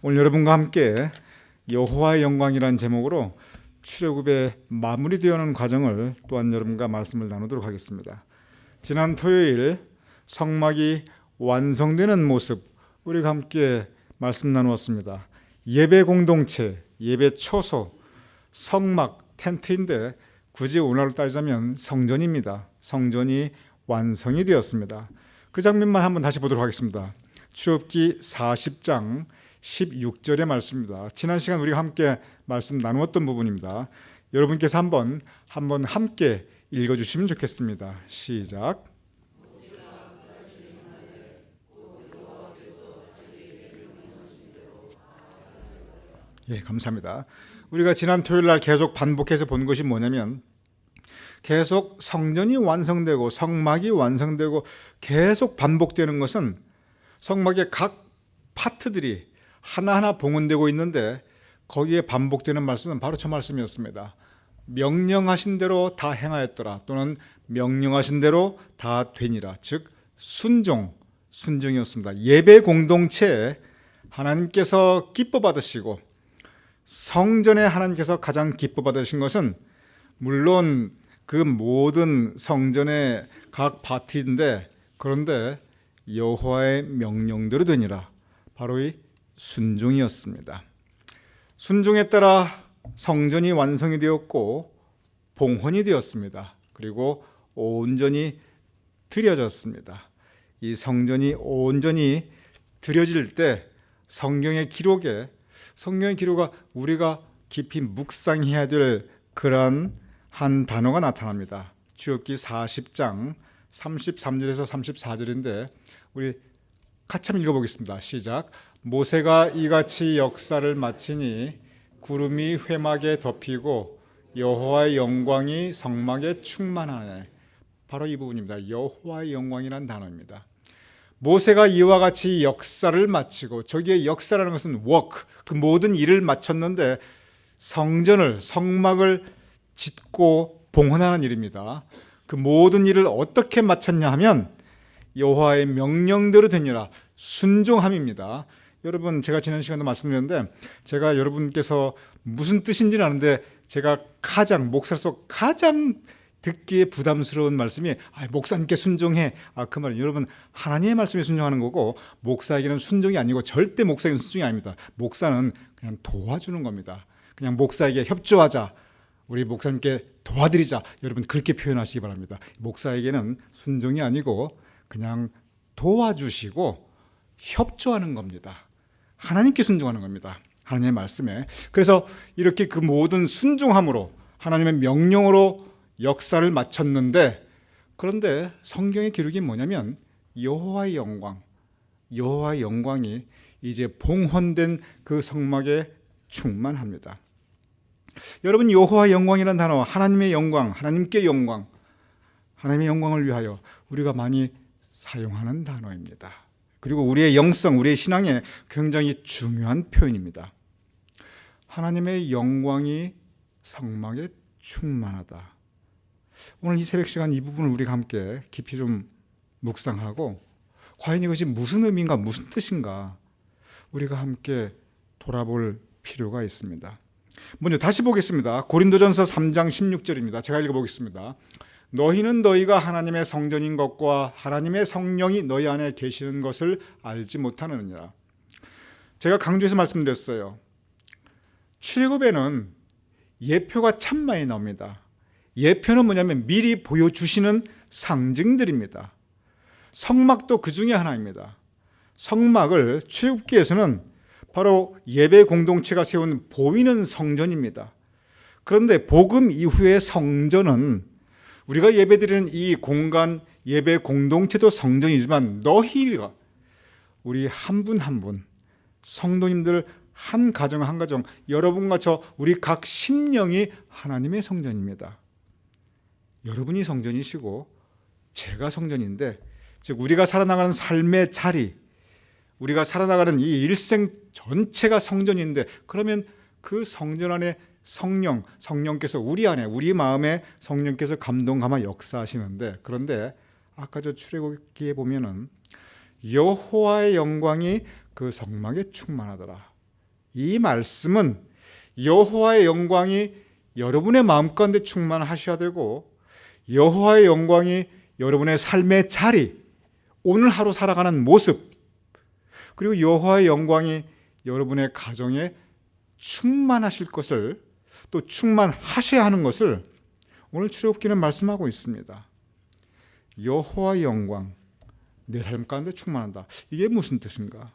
오늘 여러분과 함께 여호와의 영광이라는 제목으로 출애굽의 마무리되어가는 과정을 또한 여러분과 말씀을 나누도록 하겠습니다. 지난 토요일 성막이 완성되는 모습 우리가 함께 말씀 나누었습니다. 예배 공동체, 예배 초소, 성막, 텐트인데 굳이 오늘로 따지자면 성전입니다. 성전이 완성이 되었습니다. 그 장면만 한번 다시 보도록 하겠습니다. 출애굽기 40장 16절의 말씀입니다. 지난 시간 우리가 함께 말씀 나누었던 부분입니다. 여러분께서 한번 함께 읽어주시면 좋겠습니다. 시작. 예, 감사합니다. 우리가 지난 토요일 날 계속 반복해서 본 것이 뭐냐면 계속 성전이 완성되고 성막이 완성되고 계속 반복되는 것은 성막의 각 파트들이 하나하나 봉헌되고 있는데 거기에 반복되는 말씀은 바로 저 말씀이었습니다. 명령하신 대로 다 행하였더라, 또는 명령하신 대로 다 되니라. 즉 순종이었습니다. 예배 공동체에 하나님께서 기뻐 받으시고 성전에 하나님께서 가장 기뻐 받으신 것은 물론 그 모든 성전의 각 파트인데, 그런데 여호와의 명령대로 되니라. 바로 이 순종이었습니다. 순종에 따라 성전이 완성이 되었고 봉헌이 되었습니다. 그리고 온전히 드려졌습니다. 이 성전이 온전히 드려질 때 성경의 기록가 우리가 깊이 묵상해야 될 그러한 한 단어가 나타납니다. 출애굽기 40장 33절에서 34절인데 우리 같이 한번 읽어보겠습니다. 시작. 모세가 이같이 역사를 마치니 구름이 회막에 덮이고 여호와의 영광이 성막에 충만하네. 바로 이 부분입니다. 여호와의 영광이라는 단어입니다. 모세가 이와 같이 역사를 마치고, 저기에 역사라는 것은 work, 그 모든 일을 마쳤는데 성막을 짓고 봉헌하는 일입니다. 그 모든 일을 어떻게 마쳤냐 하면 여호와의 명령대로 되니라. 순종함입니다. 여러분, 제가 지난 시간에 말씀드렸는데 제가 여러분께서 무슨 뜻인지는 아는데 제가 목사로서 가장 듣기에 부담스러운 말씀이 목사님께 순종해. 그 말은 여러분, 하나님의 말씀에 순종하는 거고 목사에게는 순종이 아니고 절대 목사에게는 순종이 아닙니다. 목사는 그냥 도와주는 겁니다. 그냥 목사에게 협조하자, 우리 목사님께 도와드리자, 여러분 그렇게 표현하시기 바랍니다. 목사에게는 순종이 아니고 그냥 도와주시고 협조하는 겁니다. 하나님께 순종하는 겁니다. 하나님의 말씀에. 그래서 이렇게 그 모든 순종함으로 하나님의 명령으로 역사를 마쳤는데, 그런데 성경의 기록이 뭐냐면 여호와의 영광이 이제 봉헌된 그 성막에 충만합니다. 여러분, 여호와의 영광이라는 단어, 하나님의 영광, 하나님께 영광, 하나님의 영광을 위하여 우리가 많이 사용하는 단어입니다. 그리고 우리의 영성, 우리의 신앙에 굉장히 중요한 표현입니다. 하나님의 영광이 성막에 충만하다. 오늘 이 새벽 시간 이 부분을 우리가 함께 깊이 좀 묵상하고, 과연 이것이 무슨 의미인가, 무슨 뜻인가 우리가 함께 돌아볼 필요가 있습니다. 먼저 다시 보겠습니다. 고린도전서 3장 16절입니다. 제가 읽어보겠습니다. 너희는 너희가 하나님의 성전인 것과 하나님의 성령이 너희 안에 계시는 것을 알지 못하느니라. 제가 강조해서 말씀드렸어요. 출애굽에는 예표가 참 많이 나옵니다. 예표는 뭐냐면 미리 보여주시는 상징들입니다. 성막도 그 중에 하나입니다. 성막을 출애굽기에서는 바로 예배 공동체가 세운 보이는 성전입니다. 그런데 복음 이후의 성전은 우리가 예배드리는 이 공간, 예배 공동체도 성전이지만 너희가, 우리 한 분 한 분, 성도님들 한 가정 한 가정, 여러분과 저 우리 각 심령이 하나님의 성전입니다. 여러분이 성전이시고 제가 성전인데, 즉 우리가 살아나가는 삶의 자리, 우리가 살아나가는 이 일생 전체가 성전인데, 그러면 그 성전 안에 성령께서 우리 안에, 우리 마음에 성령께서 감동감아 역사하시는데, 그런데 아까 저 출애굽기에 보면은 여호와의 영광이 그 성막에 충만하더라. 이 말씀은 여호와의 영광이 여러분의 마음 가운데 충만하셔야 되고, 여호와의 영광이 여러분의 삶의 자리, 오늘 하루 살아가는 모습, 그리고 여호와의 영광이 여러분의 가정에 충만하실 것을, 또 충만하셔야 하는 것을 오늘 출애굽기는 말씀하고 있습니다. 여호와의 영광, 내 삶 가운데 충만한다. 이게 무슨 뜻인가?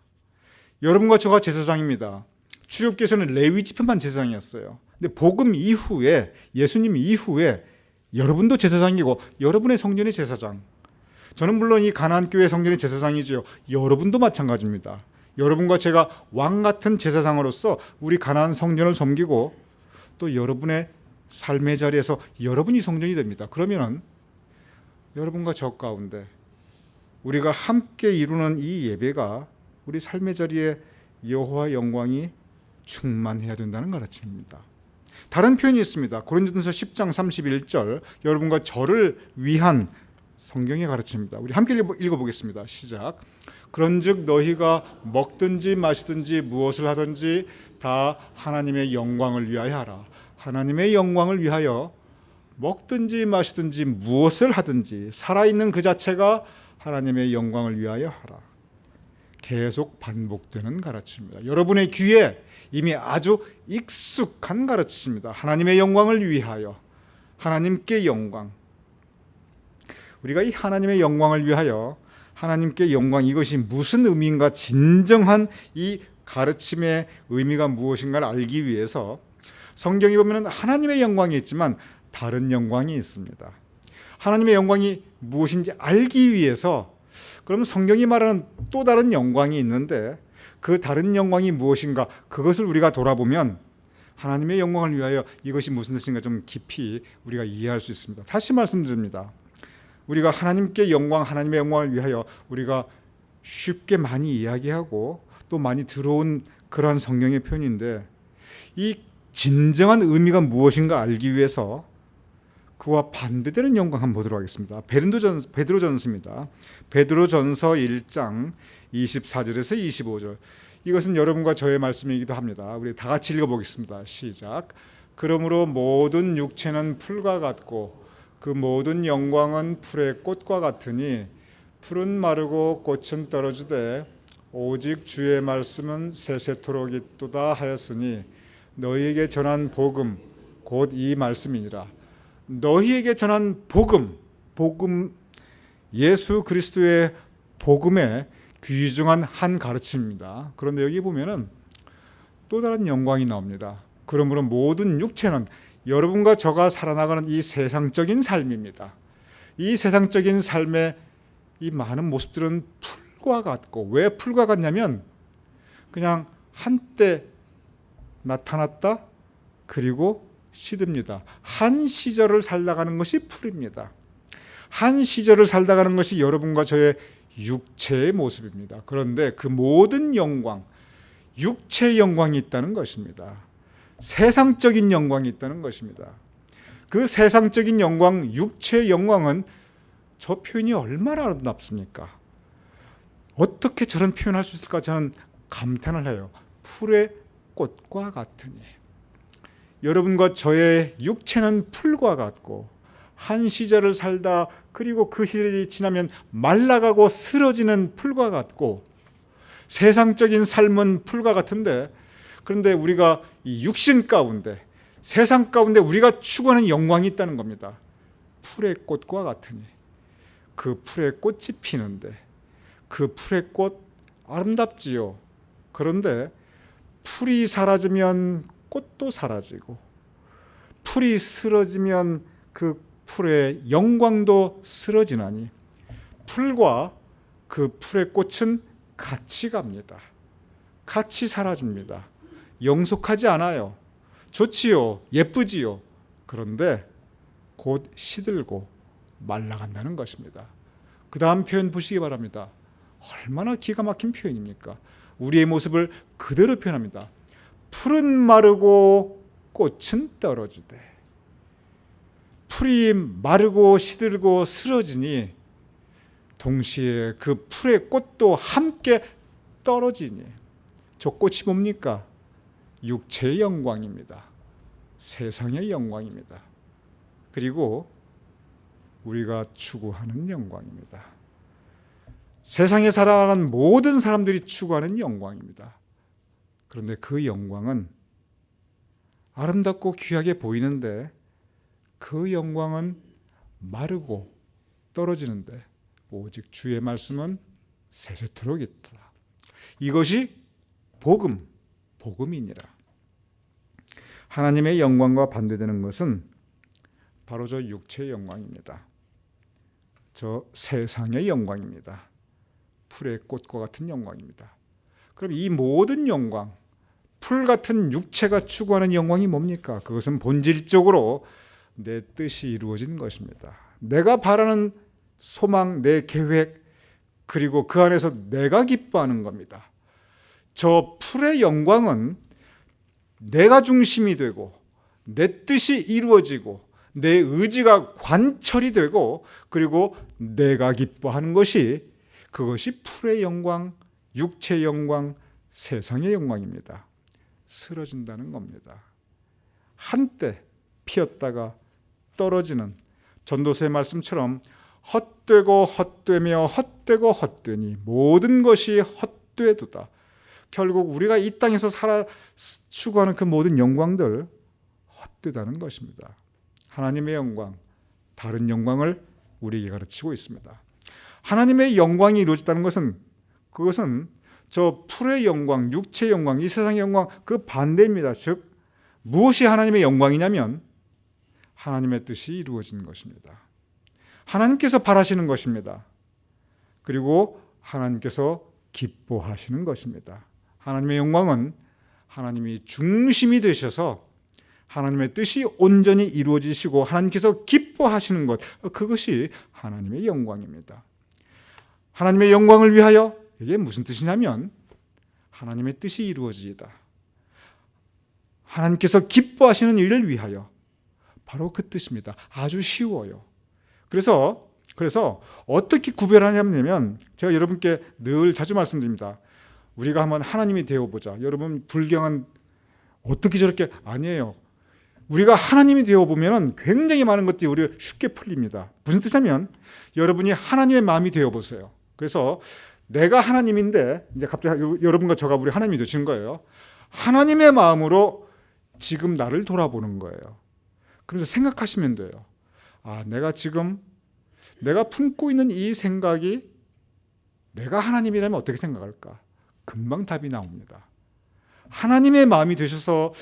여러분과 저가 제사장입니다. 출애굽기에서는 레위 지파만 제사장이었어요. 근데 복음 이후에, 예수님 이후에 여러분도 제사장이고 여러분의 성전이 제사장. 저는 물론 이 가나안 교회 성전의 제사장이지요. 여러분도 마찬가지입니다. 여러분과 제가 왕 같은 제사장으로서 우리 가나안 성전을 섬기고, 또 여러분의 삶의 자리에서 여러분이 성전이 됩니다. 그러면은 여러분과 저 가운데 우리가 함께 이루는 이 예배가 우리 삶의 자리에 여호와의 영광이 충만해야 된다는 가르침입니다. 다른 표현이 있습니다. 고린도전서 10장 31절, 여러분과 저를 위한 성경의 가르침입니다. 우리 함께 읽어보겠습니다. 시작. 그런즉 너희가 먹든지 마시든지 무엇을 하든지 다 하나님의 영광을 위하여 하라. 하나님의 영광을 위하여 먹든지 마시든지 무엇을 하든지 살아있는 그 자체가 하나님의 영광을 위하여 하라. 계속 반복되는 가르침입니다. 여러분의 귀에 이미 아주 익숙한 가르침입니다. 하나님의 영광을 위하여, 하나님께 영광. 우리가 이 하나님의 영광을 위하여, 하나님께 영광, 이것이 무슨 의미인가, 진정한 이 가르침의 의미가 무엇인가를 알기 위해서 성경에 보면 하나님의 영광이 있지만 다른 영광이 있습니다. 하나님의 영광이 무엇인지 알기 위해서, 그러면 성경이 말하는 또 다른 영광이 있는데 그 다른 영광이 무엇인가, 그것을 우리가 돌아보면 하나님의 영광을 위하여 이것이 무슨 뜻인가 좀 깊이 우리가 이해할 수 있습니다. 다시 말씀드립니다. 우리가 하나님께 영광, 하나님의 영광을 위하여 우리가 쉽게 많이 이야기하고 또 많이 들어온 그러한 성경의 표현인데, 이 진정한 의미가 무엇인가 알기 위해서 그와 반대되는 영광 한번 보도록 하겠습니다. 베드로전서입니다. 베드로전서 1장 24절에서 25절. 이것은 여러분과 저의 말씀이기도 합니다. 우리 다 같이 읽어보겠습니다. 시작. 그러므로 모든 육체는 풀과 같고 그 모든 영광은 풀의 꽃과 같으니 풀은 마르고 꽃은 떨어지되 오직 주의 말씀은 세세토록 있도다 하였으니 너희에게 전한 복음 곧 이 말씀이니라. 너희에게 전한 복음 예수 그리스도의 복음의 귀중한 한 가르침입니다. 그런데 여기 보면은 또 다른 영광이 나옵니다. 그러므로 모든 육체는, 여러분과 저가 살아나가는 이 세상적인 삶입니다. 이 세상적인 삶의 이 많은 모습들은 풀과 같고, 왜 풀과 같냐면 그냥 한때 나타났다 그리고 시듭니다. 한 시절을 살다가는 것이 풀입니다. 한 시절을 살다가는 것이 여러분과 저의 육체의 모습입니다. 그런데 그 모든 영광, 육체의 영광이 있다는 것입니다. 세상적인 영광이 있다는 것입니다. 그 세상적인 영광, 육체의 영광은 저 표현이 얼마나 아름답습니까? 어떻게 저런 표현할 수 있을까 저는 감탄을 해요. 풀의 꽃과 같으니. 여러분과 저의 육체는 풀과 같고 한 시절을 살다 그리고 그 시절이 지나면 말라가고 쓰러지는 풀과 같고, 세상적인 삶은 풀과 같은데, 그런데 우리가 이 육신 가운데, 세상 가운데 우리가 추구하는 영광이 있다는 겁니다. 풀의 꽃과 같으니. 그 풀의 꽃이 피는데, 그 풀의 꽃 아름답지요. 그런데 풀이 사라지면 꽃도 사라지고, 풀이 쓰러지면 그 풀의 영광도 쓰러지나니 풀과 그 풀의 꽃은 같이 갑니다. 같이 사라집니다. 영속하지 않아요. 좋지요. 예쁘지요. 그런데 곧 시들고 말라간다는 것입니다. 그 다음 표현 보시기 바랍니다. 얼마나 기가 막힌 표현입니까? 우리의 모습을 그대로 표현합니다. 풀은 마르고 꽃은 떨어지되. 풀이 마르고 시들고 쓰러지니 동시에 그 풀의 꽃도 함께 떨어지니. 저 꽃이 뭡니까? 육체의 영광입니다. 세상의 영광입니다. 그리고 우리가 추구하는 영광입니다. 세상에 살아가는 모든 사람들이 추구하는 영광입니다. 그런데 그 영광은 아름답고 귀하게 보이는데 그 영광은 마르고 떨어지는데 오직 주의 말씀은 세세토록 있다. 이것이 복음이니라. 하나님의 영광과 반대되는 것은 바로 저 육체의 영광입니다. 저 세상의 영광입니다. 풀의 꽃과 같은 영광입니다. 그럼 이 모든 영광, 풀 같은 육체가 추구하는 영광이 뭡니까? 그것은 본질적으로 내 뜻이 이루어진 것입니다. 내가 바라는 소망, 내 계획, 그리고 그 안에서 내가 기뻐하는 겁니다. 저 풀의 영광은 내가 중심이 되고 내 뜻이 이루어지고 내 의지가 관철이 되고 그리고 내가 기뻐하는 것이 그것이 풀의 영광, 육체의 영광, 세상의 영광입니다. 쓰러진다는 겁니다. 한때 피었다가 떨어지는 전도서의 말씀처럼 헛되고 헛되며 헛되고 헛되니 모든 것이 헛되도다. 결국 우리가 이 땅에서 살아 추구하는 그 모든 영광들 헛되다는 것입니다. 하나님의 영광, 다른 영광을 우리에게 가르치고 있습니다. 하나님의 영광이 이루어졌다는 것은 그것은 저 풀의 영광, 육체의 영광, 이 세상의 영광 그 반대입니다. 즉 무엇이 하나님의 영광이냐면 하나님의 뜻이 이루어진 것입니다. 하나님께서 바라시는 것입니다. 그리고 하나님께서 기뻐하시는 것입니다. 하나님의 영광은 하나님이 중심이 되셔서 하나님의 뜻이 온전히 이루어지시고 하나님께서 기뻐하시는 것, 그것이 하나님의 영광입니다. 하나님의 영광을 위하여 이게 무슨 뜻이냐면 하나님의 뜻이 이루어지다. 하나님께서 기뻐하시는 일을 위하여 바로 그 뜻입니다. 아주 쉬워요. 그래서 어떻게 구별하냐면 제가 여러분께 늘 자주 말씀드립니다. 우리가 한번 하나님이 되어보자. 여러분 불경은 어떻게 저렇게 아니에요. 우리가 하나님이 되어보면 굉장히 많은 것들이 우리가 쉽게 풀립니다. 무슨 뜻이냐면 여러분이 하나님의 마음이 되어보세요. 그래서 내가 하나님인데 이제 갑자기 여러분과 저가 우리 하나님이 되신 거예요. 하나님의 마음으로 지금 나를 돌아보는 거예요. 그래서 생각하시면 돼요. 아, 내가 품고 있는 이 생각이 내가 하나님이라면 어떻게 생각할까? 금방 답이 나옵니다. 하나님의 마음이 되셔서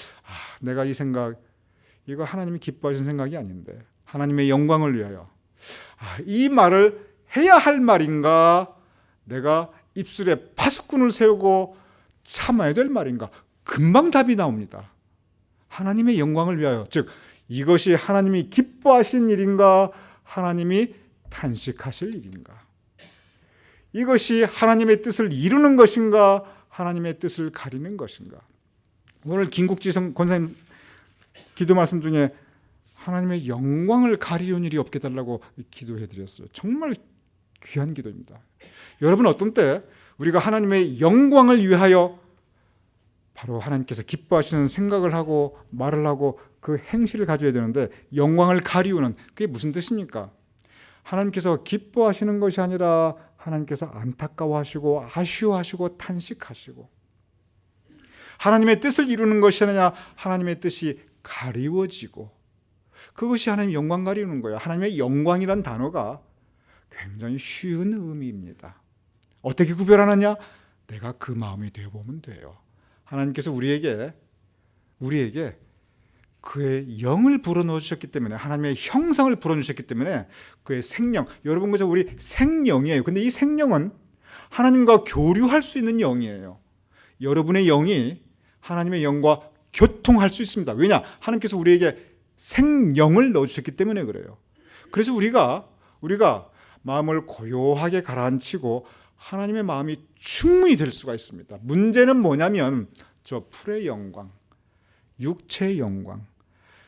내가 이 생각, 이거 하나님이 기뻐하시는 생각이 아닌데 하나님의 영광을 위하여 이 말을 해야 할 말인가? 내가 입술에 파수꾼을 세우고 참아야 될 말인가? 금방 답이 나옵니다. 하나님의 영광을 위하여, 즉 이것이 하나님이 기뻐하신 일인가? 하나님이 탄식하실 일인가? 이것이 하나님의 뜻을 이루는 것인가? 하나님의 뜻을 가리는 것인가? 오늘 김국지 권사님 기도 말씀 중에 하나님의 영광을 가리운 일이 없게 달라고 기도해 드렸어요. 정말 귀한 기도입니다. 여러분 어떤 때 우리가 하나님의 영광을 위하여 바로 하나님께서 기뻐하시는 생각을 하고 말을 하고 그 행실을 가져야 되는데 영광을 가리우는 그게 무슨 뜻입니까? 하나님께서 기뻐하시는 것이 아니라 하나님께서 안타까워하시고 아쉬워하시고 탄식하시고 하나님의 뜻을 이루는 것이 아니라 하나님의 뜻이 가리워지고 그것이 하나님의 영광 가리우는 거예요. 하나님의 영광이란 단어가 굉장히 쉬운 의미입니다. 어떻게 구별하느냐? 내가 그 마음이 되어보면 돼요. 하나님께서 우리에게 그의 영을 불어넣어 주셨기 때문에 하나님의 형상을 불어넣으셨기 때문에 그의 생명, 여러분 그죠? 우리 생명이에요. 근데 이 생명은 하나님과 교류할 수 있는 영이에요. 여러분의 영이 하나님의 영과 교통할 수 있습니다. 왜냐? 하나님께서 우리에게 생명을 넣어주셨기 때문에 그래요. 그래서 우리가 마음을 고요하게 가라앉히고 하나님의 마음이 충분히 될 수가 있습니다. 문제는 뭐냐면 저 풀의 영광, 육체의 영광,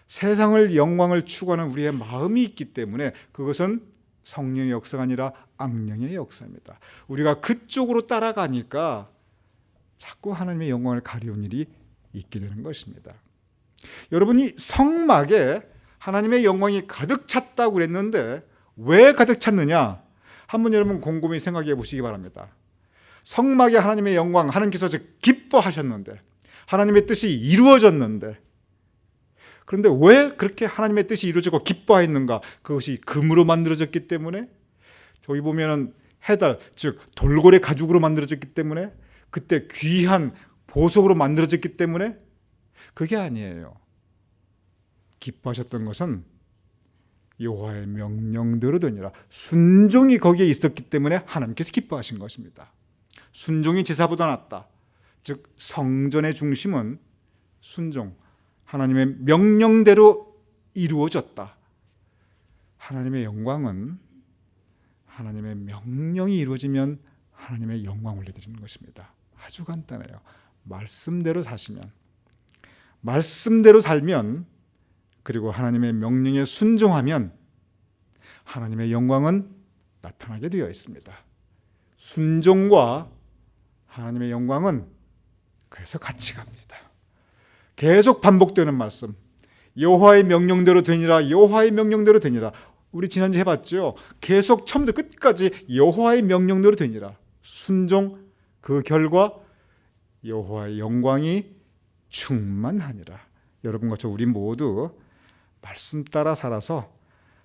세상을 영광을 추구하는 우리의 마음이 있기 때문에 그것은 성령의 역사가 아니라 악령의 역사입니다. 우리가 그쪽으로 따라가니까 자꾸 하나님의 영광을 가리운 일이 있게 되는 것입니다. 여러분이 성막에 하나님의 영광이 가득 찼다고 그랬는데 왜 가득 찼느냐? 한번 여러분 곰곰이 생각해 보시기 바랍니다. 성막에 하나님의 영광, 하나님께서 기뻐하셨는데 하나님의 뜻이 이루어졌는데, 그런데 왜 그렇게 하나님의 뜻이 이루어지고 기뻐했는가? 그것이 금으로 만들어졌기 때문에, 저기 보면은 해달, 즉 돌고래 가죽으로 만들어졌기 때문에, 그때 귀한 보석으로 만들어졌기 때문에? 그게 아니에요. 기뻐하셨던 것은 여호와의 명령대로 되니라, 순종이 거기에 있었기 때문에 하나님께서 기뻐하신 것입니다. 순종이 제사보다 낫다. 즉 성전의 중심은 순종, 하나님의 명령대로 이루어졌다. 하나님의 영광은 하나님의 명령이 이루어지면 하나님의 영광을 올려드리는 것입니다. 아주 간단해요. 말씀대로 사시면, 말씀대로 살면, 그리고 하나님의 명령에 순종하면 하나님의 영광은 나타나게 되어 있습니다. 순종과 하나님의 영광은 그래서 같이 갑니다. 계속 반복되는 말씀, 여호와의 명령대로 되니라, 여호와의 명령대로 되니라. 우리 지난주에 해봤죠. 계속 처음부터 끝까지 여호와의 명령대로 되니라. 순종, 그 결과 여호와의 영광이 충만하니라. 여러분과 저 우리 모두 말씀 따라 살아서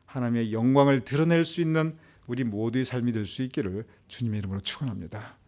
하나님의 영광을 드러낼 수 있는 우리 모두의 삶이 될 수 있기를 주님의 이름으로 축원합니다.